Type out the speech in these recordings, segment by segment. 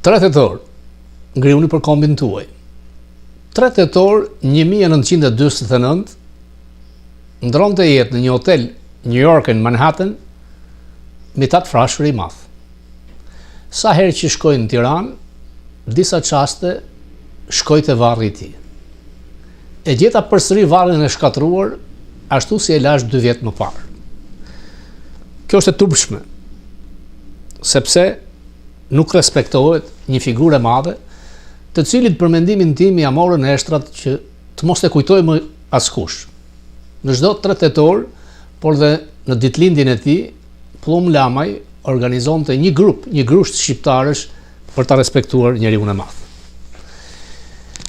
3 tetor, ngriuni për kombin tuaj. 3 tetor 1949, ndronte jetë në një hotel New York në Manhattan, me tatë frashëri i madh. Sa herë që shkoj në Tiranë, disa çaste shkoj te varri i tij. E gjeta përsëri varrin e shkatruar, ashtu si e lash 2 vjet më parë. Kjo është e turpshme, sepse nuk respektohet një figurë e madhe, të cilit për mendimin tim ja morën eshtrat që të mos e kujtoj më askush. Në çdo 3 tetor, por dhe në ditëlindjen e tij, Plum Lamaj organizonte një grusht shqiptarësh për ta respektuar njeriu e madh.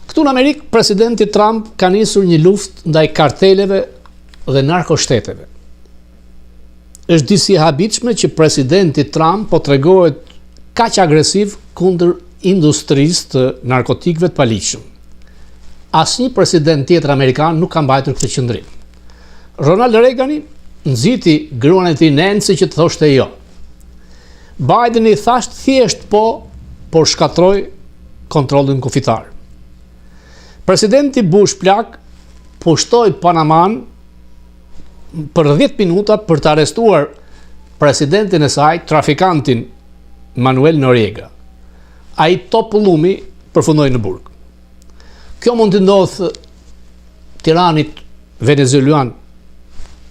Këtu në Amerikë, presidenti Trump ka nisur një luftë ndaj karteleve dhe narkoshteteve. Është disi e habitshme që presidenti Trump po tregohet kaq agresiv kundër industrisë të narkotikëve të paligjshëm. Asnjë president tjetër amerikan nuk ka mbajtur këtë qëndrim. Ronald Reagani nxiti gruan e tij Nancy që të thoshte jo. Biden i thashtë thjesht po, por shkatroi kontrollin kufitar. Presidenti Bush plak pushtoi Panaman për 10 minuta për të arrestuar presidentin e saj, trafikantin Manuel Noriega. Ai topullumi përfundoi në burg. Kjo mund të ndodhë tiranit venezuelan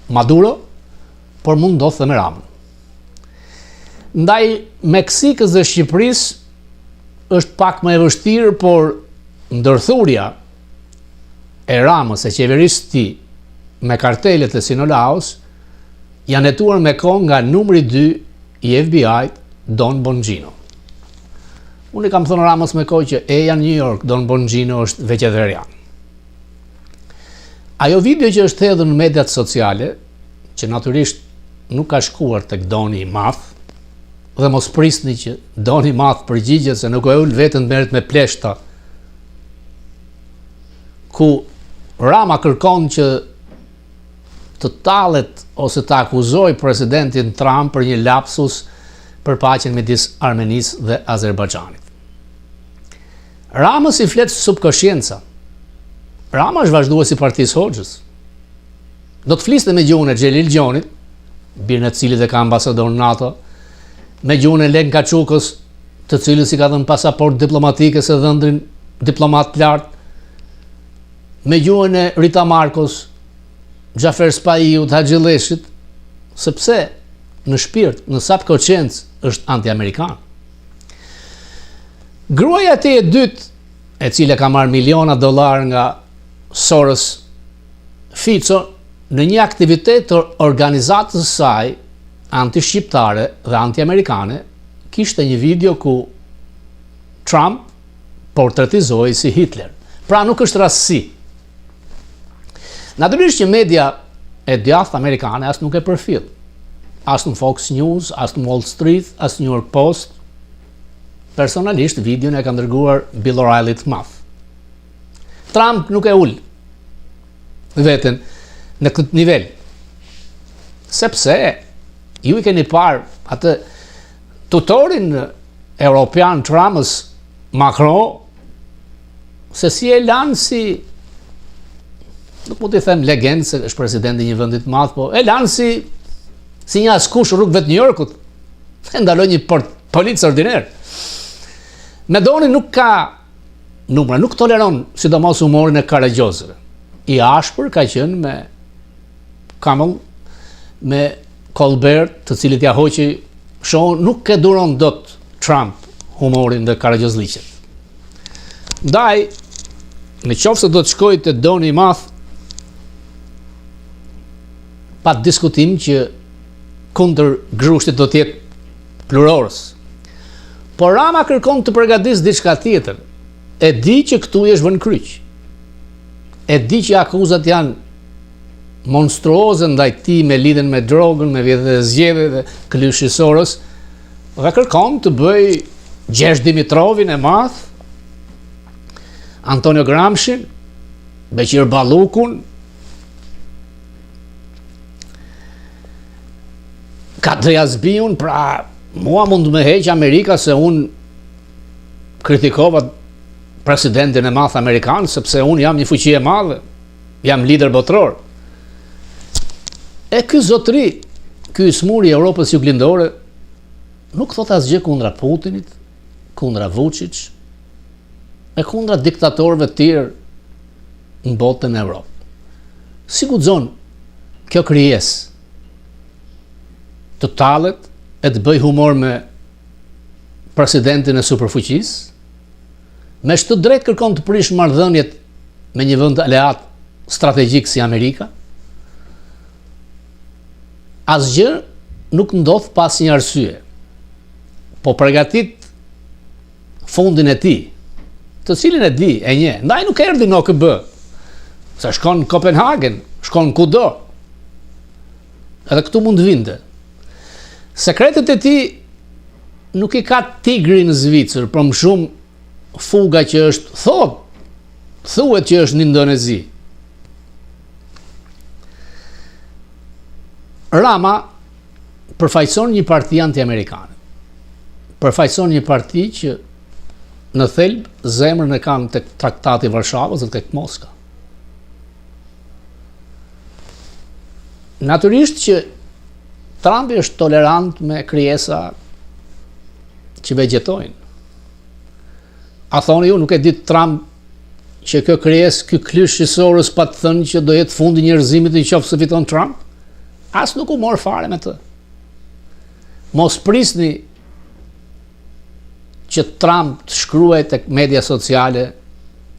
Maduro, por mund ndodhë dhe me Ramën. Ndaj Meksikës dhe Shqipërisë është pak më e vështirë, por ndërthurja e Ramës e qeverisë së tij me kartelet e Sinolaos janë hetuar me kohë nga numri 2 i FBI, Don Bongino. Unë i kam thënë Ramës me kohë që eja në New York, Don Bongino është vegetarian. Ajo video që është hedhur në mediat sociale, që natyrisht nuk ka shkuar tek Doni i Madh, dhe mos prisni që Doni i Madh përgjigjet se nuk e ul veten merret me pleshta, ku Rama kërkon që të tallet ose të akuzoj presidentin Trump për një lapsus për paqen midis Armenisë dhe Azerbajxhanit. Rama si flet subkonscienca. Rama është vazhduesi i Partisë Hoxhës. Do të fliste me gjuhën e Xhelil Gjonit, birën e cilit e ka ambasador në NATO, me gjuhën e Len Kaçukës, të cilës i ka dhënë pasaport diplomatike se dhëndrin diplomat të lartë, me gjuhën e Rita Marcos, Xhafer Spaiut, Haxhilleshit, sepse në shpirt, në subconsciencë është anti-amerikan. Gruaja e tij e dytë, e cila ka marrë miliona dollar nga Soros Fico, në një aktivitet të organizatës saj anti-shqiptare dhe anti-amerikane, kishte një video ku Trump portretizoi si Hitler. Pra nuk është rastësi. Natyrisht që media e djathtë amerikane as nuk e përfill. As në Fox News, as në Wall Street, as në New York Post. Personalisht videon e ka ndërguar Bill O'Reilly të madh. Trump nuk e ul veten në këtë nivel, sepse ju i keni parë atë tutorin europian Trump's Macron, se si e lanë si, nuk mund t'i them legend se është presidenti i një vendi të madh, po e lanë si një askush rrugëve të New Yorkut, e ndaloi një policë ordiner. Medoni nuk ka numra, nuk toleron sidomos humorin e karagjozëve. I ashpër ka qenë me Kamel, me Colbert, të cilit ja hoqi shohun, nuk e duron dot Trump humorin dhe karagjozliqet. Ndaj, në qoftë se do të shkojë te Doni i Madh, pa diskutim që kundër grushtit do të jetë plurorës. Por Rama kërkon të përgatisë diçka tjetër. E di që këtu është vënë kryq. E di që akuzat janë monstruoze ndaj tij me lidhjen me drogën, me vjedhje dhe zgjedhje dhe Klyshi Soros, dhe kërkon të bëj Gjergj Dimitrovin e madh, Antonio Gramshin, Beqir Ballukun, Kadri Azbiun. Pra mua mund të më heq Amerika se unë kritikova presidentin e madh amerikan sepse unë jam një fuqi e madhe, jam lider botror. E ky zotëri, ky smuri i Europës Juglindore nuk thot asgjë kundra Putinit, kundra Vučić, e kundra diktatorëve të tjerë në botën e Evropë. Si guxon kjo krijesë të tallet e të bëj humor me presidentin e superfuqisë, me çdo drejt kërkon të prish marrëdhëniet me një vend aleat strategjik si Amerika. Asgjë nuk ndodh pas një arsye, po përgatit fundin e tij, të cilin e di, e nje. Ndaj nuk erdhi në OKB, se shkon në Kopenhagen, shkon kudo. Edhe këtu mund vinte. Sekretet e tij nuk i ka tigri në Zvicër, por më shumë fuga që është thuhet që është në Indonezi. Rama përfaqëson një parti anti-amerikane. Përfaqëson një parti që në thelb zemrën e kanë tek Traktati i Varshavës dhe tek Moska. Natyrisht që Trumpi është tolerant me krijesa që vegjetojnë. A thoni ju, nuk e ditë Trump që kjo krijesë, ky klysh i Soros pa të thënë që do jetë fundi i njerëzimit nëse fiton Trump? As nuk u mor fare me të. Mos prisni që Trump të shkruaj tek media sociale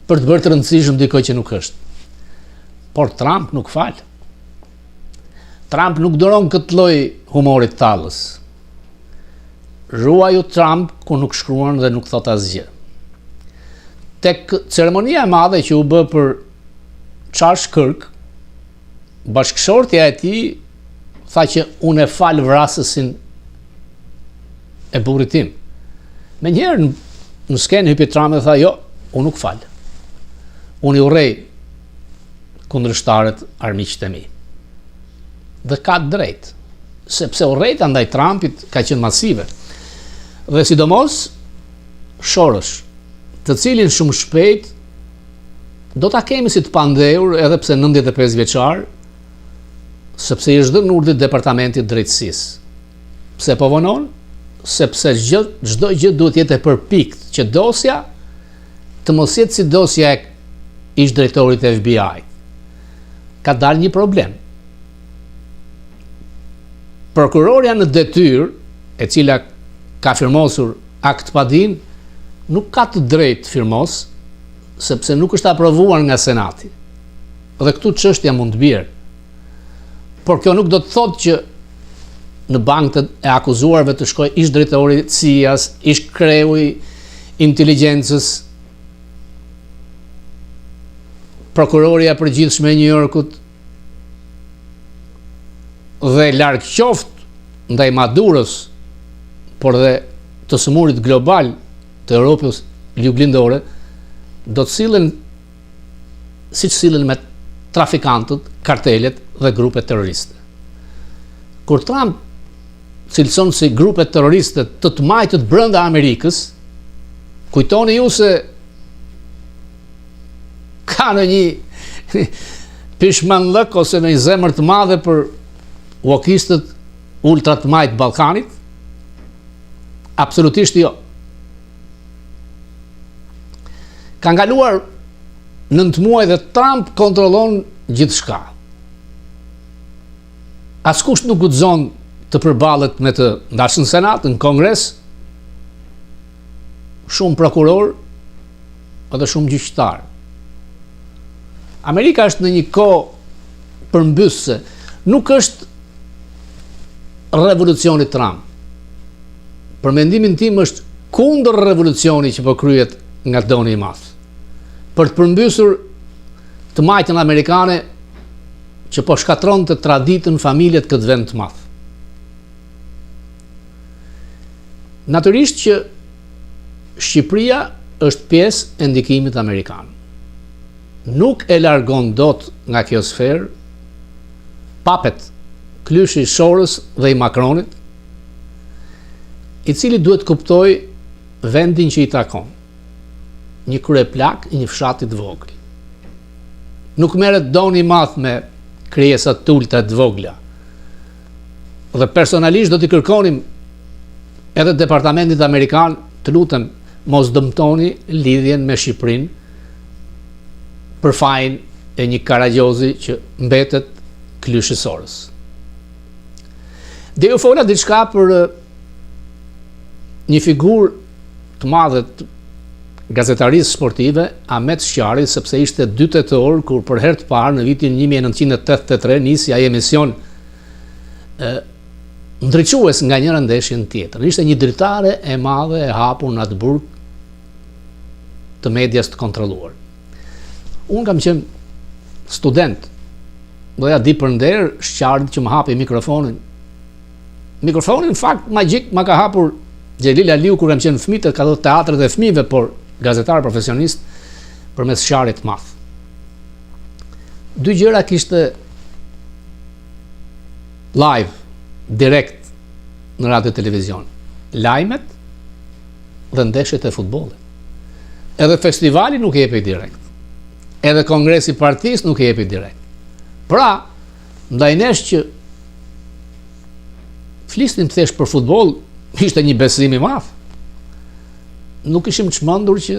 për të bërë të rëndësishëm dikoj që nuk është. Por Trump nuk fal. Trump nuk doron këtë lloj humorit tallës. Ruaju Trump ku nuk shkruan dhe nuk thot asgjë. Tek ceremonia e madhe që u bë për Charles Kirk, bashkëshortja e tij tha që unë e fal vrasësin e burrit tim. Menjëherë në skenë hypi Trump dhe tha, jo, unë nuk fal. Unë i urrej kundërshtarët armiqtë e mi. Dhe ka drejt, sepse urrejtja ndaj Trumpit ka qenë masive. Dhe sidomos Soros, të cilin shumë shpejt do ta kemi si të pandehur edhe pse 95 vjeçar, sepse i është dhënë urdhë departamentit drejtësisë. Pse po vonon? Sepse çdo gjë duhet jetë e përpikt që dosja të mos jetë si dosja e ish drejtorit të FBI. Ka dalë një problem. Prokurorja në detyrë, e cila ka firmosur akt padin, nuk ka të drejtë firmos, sepse nuk është aprovuar nga Senati. Dhe këtu çështja mund të bjerë. Por kjo nuk do të thotë që në bankët e akuzuarve të shkoj ish drejtori CIA-s, ish kreu i inteligjencës, prokuroria e përgjithshme e New Yorkut, dhe larg qoftë ndaj Madurës, por dhe të sëmurit global të Europës Juglindore, do të sillen siç sillen me trafikantët, kartelet dhe grupet terroriste. Kur Trump cilëson si grupet terroriste të majtët brenda Amerikës, kujtoni ju se ka në një pishmanllëk ose në një zemër të madhe për uokistët ultra të majtë Ballkanit? Absolutisht jo. Ka ngaluar 9 muaj dhe Trump kontrollon gjithçka. Askush nuk guxon të përballet me të, ndash në Senat, në Kongres, shumë prokuror edhe shumë gjyqtar. Amerika është në një kohë përmbyse, nuk është revolucioni Trump. Për mendimin tim është kundër revolucioni që po kryhet nga doni i madh. Për të përmbysur të majtën amerikane që po shkatron të traditën familjet këtë vend të madh. Natyrisht që Shqipëria është pjesë e ndikimit amerikan. Nuk e largon dot nga kjo sferë papet klyshi i Soros dhe i Macronit, i cili duhet kuptoj vendin që i takon. një kryeplak i një fshati të vogël. Nuk merret doni i madh me krijesa të ulta të vogla. Dhe personalisht do t'i kërkonim edhe departamentit amerikan, të lutem, mos dëmtoni lidhjen me Shqipërinë për fajin e një Karagjozi që mbetet klyshësorës. Dhe ju fola diçka për një figurë të madhe të gazetarisë sportive, Ahmet Sqari, sepse ishte 2 tetor kur për herë të parë në vitin 1983 nisi ai emision ndriçues nga njëra ndeshje në tjetrën. Ishte një dritare e madhe e hapur në atë burg të medias të kontrolluar. Unë kam qenë student, do ja di për nder Sqarit që më hapi mikrofonin. Mikrofonin në fakt magjik ma ka hapur Xhelil Aliu kur kam qenë fëmijë, ka dhënë teatret e fëmijëve, por gazetar profesionist përmes Sqarit të madh. 2 gjëra kishte live, direkt në radio televizion. Lajmet dhe ndeshjet e futbollit. Edhe festivali nuk jepi direkt. Edhe kongresi i partisë nuk jepi direkt. Pra, ndaj nesh që flisnim thjesht për futboll, ishte një besim i madh. Nuk ishim çmendur që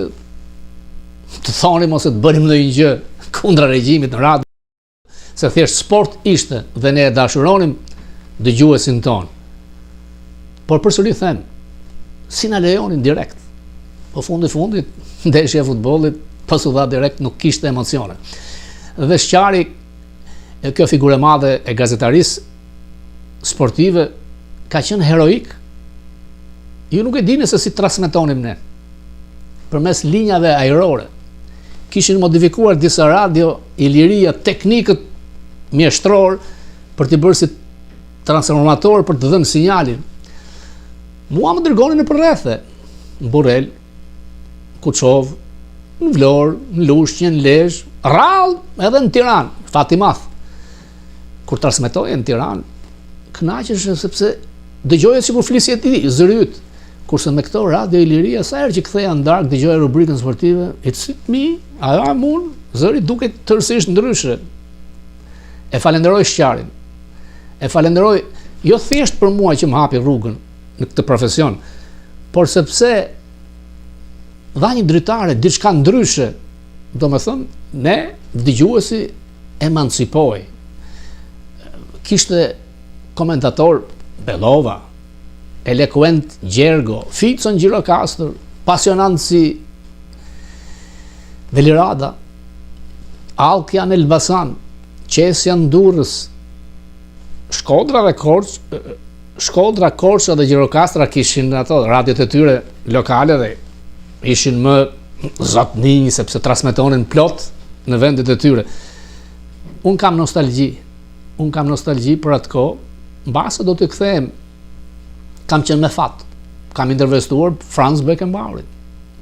të thonim ose të bënim ndonjë gjë kundra regjimit në radio, se thjesht sport ishte dhe ne e dashuronim dëgjuesin ton. Por përsëri them, si na lejonin direkt. Po fundit ndeshja e futbollit pas u dha direkt, nuk kishte emocione. Dhe Sqari, kjo figurë e madhe e gazetarisë sportive, ka qenë heroik. Ju nuk e dini se si transmetonim ne. Përmes linjave ajrore. Kishin modifikuar disa radio Iliria teknikët mjeshtror për t'i bërë si transformator për të dhënë sinjalin. Mua më dërgonin në përrethe. Në Burrel, Kuçov, në Vlorë, në Lushnjë, në Lezhë, rrallë edhe në Tiranë, Fatimath. Kur transmetoje në Tiranë, kënaqesh sepse dëgjoje sikur flisje ti, zëri yt. Kurse me këto radio Iliria, sa herë që ktheja në darkë, dëgjoja rubrikën sportive, it's me, a jam unë, zëri duket tërësisht ndryshe. E falenderoj Sqarin. E falenderoj jo thjesht për mua që më hapi rrugën në këtë profesion, por sepse dha një dritare, diçka ndryshe. Do me thënë, ne, dëgjuesi, emancipoj. Kishte komentator Belova, eloquent Gjergo, Ficon Gjirokastër, pasionant si Velirada, Allkjan Elbasan, Qesjan Durrës, Shkodra Korça dhe Gjirokastra kishin ato radiot e tyre lokale dhe ishin më zotninj sepse transmetonin plot në vendet e tyre. Unë kam nostalgji për atë kohë, mbase do të kthehem. Kam qenë me fat. Kam intervistuar Franz Beckenbauerin,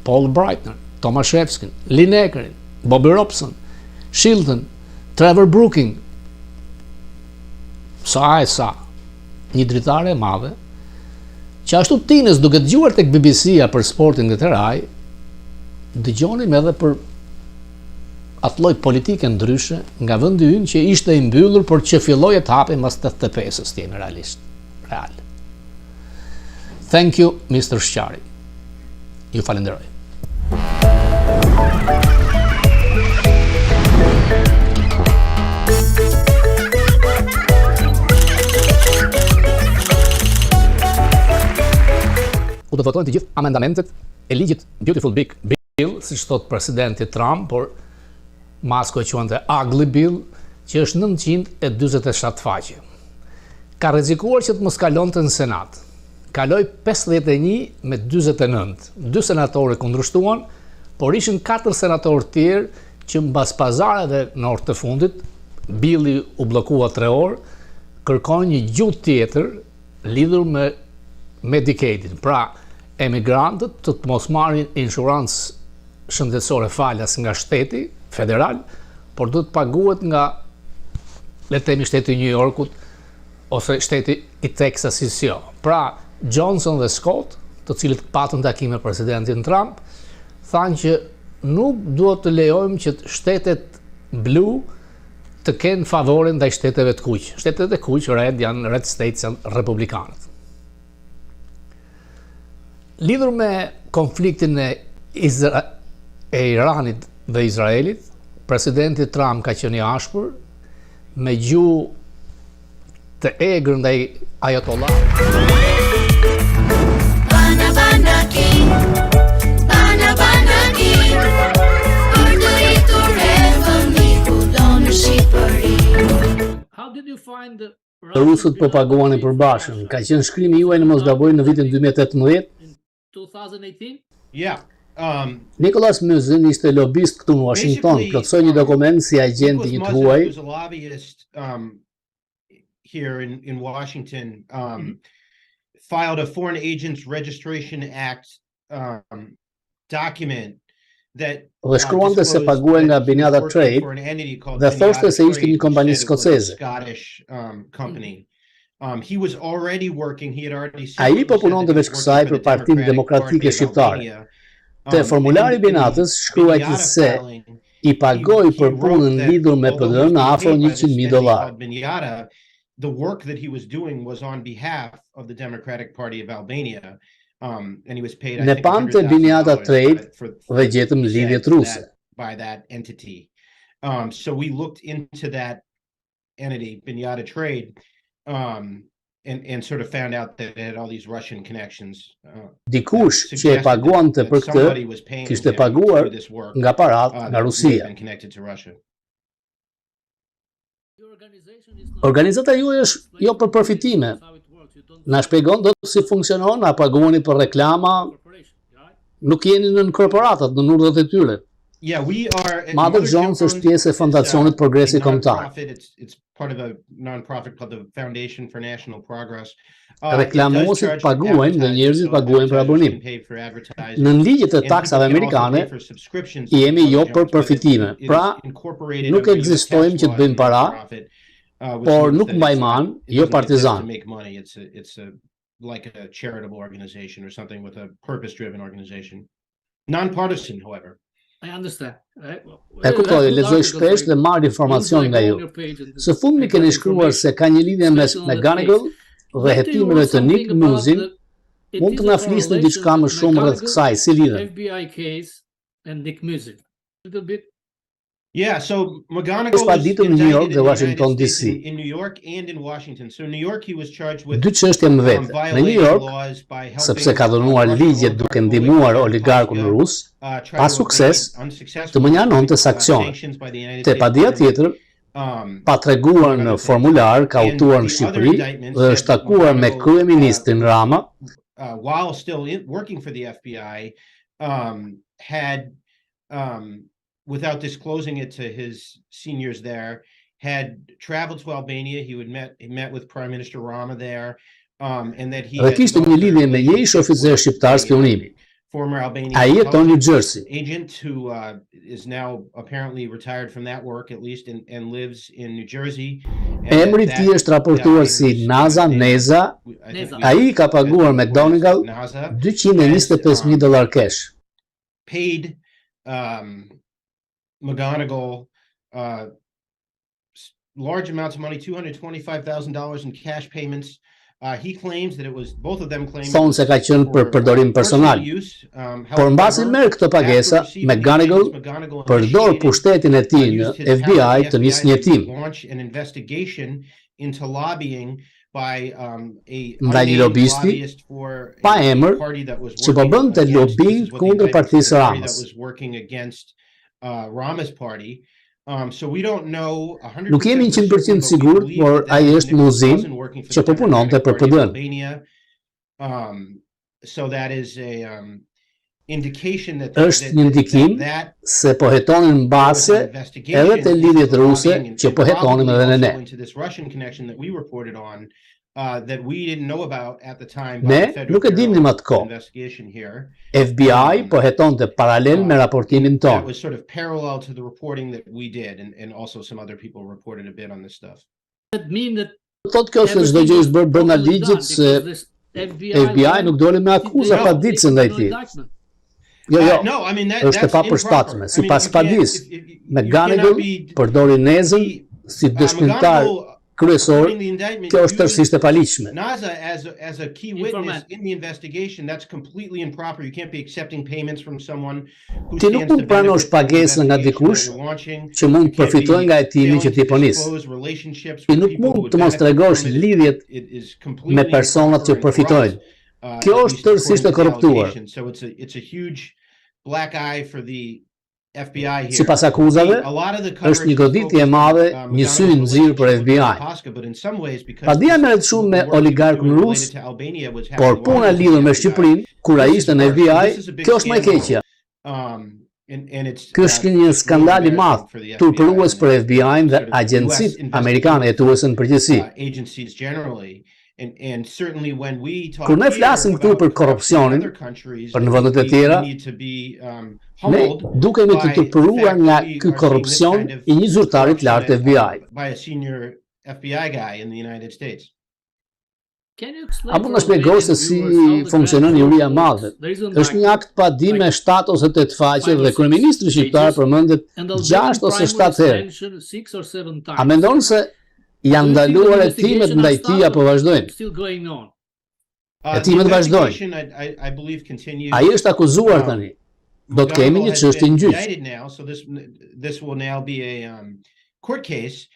Paul Breitner, Tomaszewskin, Linekerin, Bobby Robson, Shilton, Trevor Brooking. Sa një dritare e madhe, që ashtu tinës duke dëgjuar tek BBC-a për sportin nga Teraj, dëgjonim edhe për atë lloj politike ndryshe nga vendi ynë që ishte i mbyllur, por që filloi të hapej mas 85-s, të jemi real. Thank you, Mr. Sqari. Ju falenderoj. U do votojnë të gjithë amendamentet e ligjit Beautiful Big Bill, siç thot presidenti Trump, por masko e quante Ugly Bill, që është 947 faqe. Ka rrezikuar që të mos kalonte në Senat. Kaloi 51 me 49. 2 senatorë kundërshtuan, por ishin 4 senatorë tjerë që mbas pazareve në orë të fundit, billi u bllokua 3 orë, kërkojnë një gjuhë tjetër lidhur me Medicaid. Pra, emigrantët të mos marrin inshurancë shëndetësore falas nga shteti federal, por do të paguhet nga, le të themi, shteti i New Yorkut ose shteti i Texasit jo. Pra, Johnson dhe Scott, të cilët patën takime me presidentin Trump, thanë që nuk duhet të lejojmë që shtetet blu të kenë favore ndaj shteteve të kuq. Shtetet e kuq, janë red states, janë republikanët. Lidhur me konfliktin e Iranit dhe Izraelit, presidenti Trump ka qenë i ashpër me gjuhë të egrë ndaj Ayatollah. Rusët po paguanin për bashkën. Ka qenë shkrimi juaj në mosgaboj në vitin 2018? Yeah. Nicholas Musin ishte lobist këtu në Washington, plotësoi një dokument si agent i huaj. He was a lobbyist here in Washington. Filed a Foreign Agents Registration Act document that Dhe shkruante se paguaj nga Binjata Trade dhe thoshte se ishte një kompani skoceze. Scottish company. He was already working, he had already Ai po punonte veç kësaj për Partinë Demokratike Shqiptare. Te formulari Binatës shkruaj se i pagoi për punën lidhur me PD në afro $100,000. The work that he was doing was on behalf of the Democratic Party of Albania. And he was paid, I Ne think, pante Binjata Trade dhe gjetëm lidhjet ruse. By that entity. So we looked into that entity, Binjata Trade, and sort of found out that it had all these Russian connections. Dikush që e paguante për këtë, kishte paguar nga parat nga Rusia. Organizata juaj është jo për përfitime. Na shpjegon dot si funksionon, a paguani për reklama? Nuk jeni në korporatat, në urdhët e tyre. Yeah, we are. Mother Jones është pjesë e Fondacionit Progresi Kombëtar. It's part of a non-profit called the Foundation for National Progress. Reklamuesit paguajnë dhe njerëzit paguajnë për abonim. Në ligjet e taksave amerikane jemi jo për përfitime. Pra, nuk ekzistojmë që të bëjmë para, por nuk mbajman, jo partizan. It's like a charitable organization or something with a purpose-driven organization. Non-partisan, however. I understand. E kuptoj, lexoj shpesh dhe marr informacion nga ju. Së fundmi keni shkruar se ka një lidhje mes McGonigal dhe hetimeve të Nick Musin. Mund të na flisni diçka më shumë rreth kësaj, si lidhen? FBI case and Nick Musin. A little bit. Yeah, so McGonigal was indicted in New York dhe the Washington, United States, DC. in New York and in Washington. So New York he was charged with Dy çështje më vete. Në New York, sepse ka dhënuar ligjet duke ndihmuar oligarkun rus, pa sukses, të mënjanonte sankcione. Te padia tjetër, pa treguar në formular, ka udhëtuar në Shqipëri dhe është takuar me kryeministrin Rama. While still working for the FBI, had without disclosing it to his seniors there, had traveled to Albania. He met with Prime Minister Rama there, and that he Dhe kishte një lidhje me një ish oficer shqiptar spionimi. former Albanian Ai jeton në New Jersey. agent who is now apparently retired from that work at least and lives in New Jersey. Emri i tij është raportuar si Neza. Ai ka paguar McGonigal $225,000 cash. Paid McGonigal large amounts of money, $225,000 in cash payments. He claims that it was both of them claim. Thonë se ka qenë për përdorim personal. Por mbasi merr këtë pagesa, McGonigal përdor pushtetin e tij në FBI të nisë një tim. An investigation into lobbying by Ndaj një lobisti pa emër që po bënte lobbying kundër partisë Ramës. Rama's party. So we don't know 100% Nuk jemi 100% sigurt, por ai është Musin që po punonte për PD-n. So that is a indication that Është një ndikim se po hetonin mbase edhe të lidhjet ruse që po hetonin edhe në ne. That we didn't know about at the time. Ne nuk e dimnim atë kohë. FBI po hetonte paralel me raportimin That ton. was sort of parallel to the reporting that we did, and also some other people reported a bit on this stuff. That mean that Thotë kjo se çdo gjë është bërë brenda ligjit, se FBI nuk doli me akuza pa ditë ndaj tij. Jo, No, I mean, është e that's papërshtatshme. improper. Sipas you can't- padis, you McGonigal cannot be- përdori Nezën si dëshmitar McGonigal, kryesor. according to the indictment, Kjo është tërësisht e paligjshme. NASA as a key witness Informant. in the investigation. That's completely improper. You can't be accepting payments from someone who Ti nuk stands to mund pranosh benefit from the pagesën nga investigation dikush that you're launching. që mund të përfitojë nga hetimi që ti po nis. Ti nuk mund të mos tregosh lidhjet me personat që përfitojnë. Kjo është tërësisht e korruptuar. So it's a huge black eye for the FBI here. Sipas akuzave, është një goditje e madhe, një sy në zyrë për FBI. Padia merret shumë me oligarkun rus, por puna lidhur me Shqipërinë, kur ai ishte në FBI, kjo është më e keqja. Ky është një skandal i madh, turpërues për FBI-n dhe agjencitë amerikane jetuese në përgjithësi. Kur ne flasim këtu për korrupsionin, për në vendet e tjera, ne dukemi të turpëruar nga ky korrupsion i një zyrtari të lartë FBI. A mund të shpjegosh se si funksionon juria e madhe? Është një akt padi me 7 ose 8 faqe dhe kryeministri shqiptar përmendet 6 ose 7 herë. A mendon se janë ndaluar hetimet ndaj tij apo vazhdojnë? Hetimet vazhdojnë. Ai është akuzuar tani. Do të kemi një çështje në gjyq. This will now be a court case.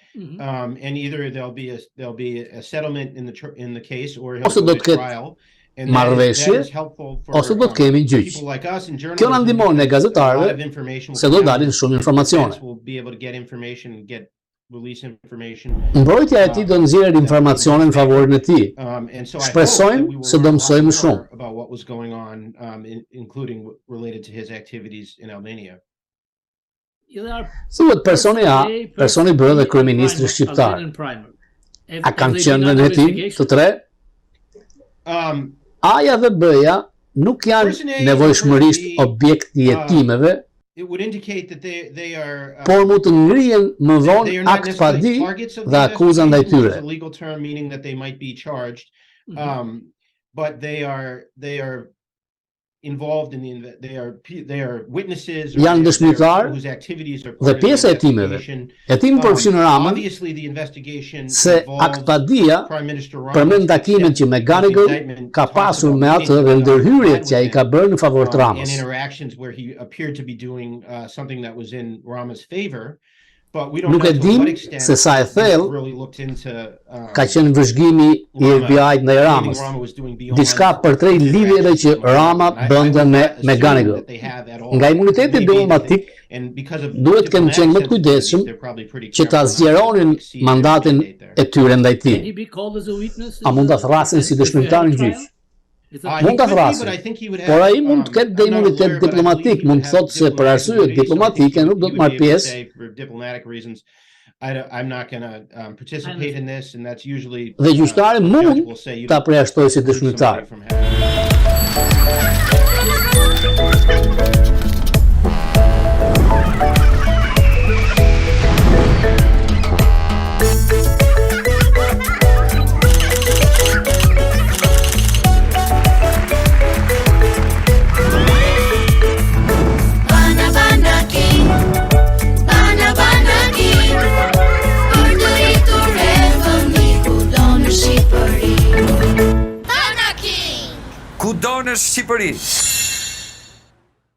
And either there'll be a settlement in the case or he'll Ose go do to të ketë trial. marrëveshje, ose do të kemi gjyq. Kjo na ndihmon ne gazetarëve se do dalin shumë informacione. Mbrojtja e tij do nxjerrë informacione në favorin e tij. Shpresojmë se do mësojmë shumë. Thuhet personi A, personi B dhe kryeministri shqiptar. A kanë qenë në hetim të tre? A-ja dhe B-ja nuk janë nevojshmërisht objekt i hetimeve, por mund të ngrihen më vonë akt padi dhe akuza ndaj tyre. But they are involved in they are witnesses Janë dëshmitar dhe pjesë e hetimeve. Hetimi përfshin Ramën se akt padia përmend takimet që McGonigal ka pasur me atë dhe ndërhyrjet që ai ka bërë në favor të Ramës. Nuk e dim se sa e thellë ka qenë vëzhgimi i FBI-t ndaj Ramës. Diçka përtrej lidhjeve që Rama bënte me McGonigal. Nga imuniteti diplomatik duhet të kenë qenë më të kujdesshëm që ta zgjeronin mandatin e tyre ndaj tij. A mund ta thrasin si dëshmitar në gjyq? Mund ta thrasin, por ai mund të ketë dhe imunitet diplomatik, mund të thotë se për arsye diplomatike nuk do të marrë pjesë. Dhe gjyqtari mund ta përjashtojë si dëshmitar. Kudo në Shqipëri.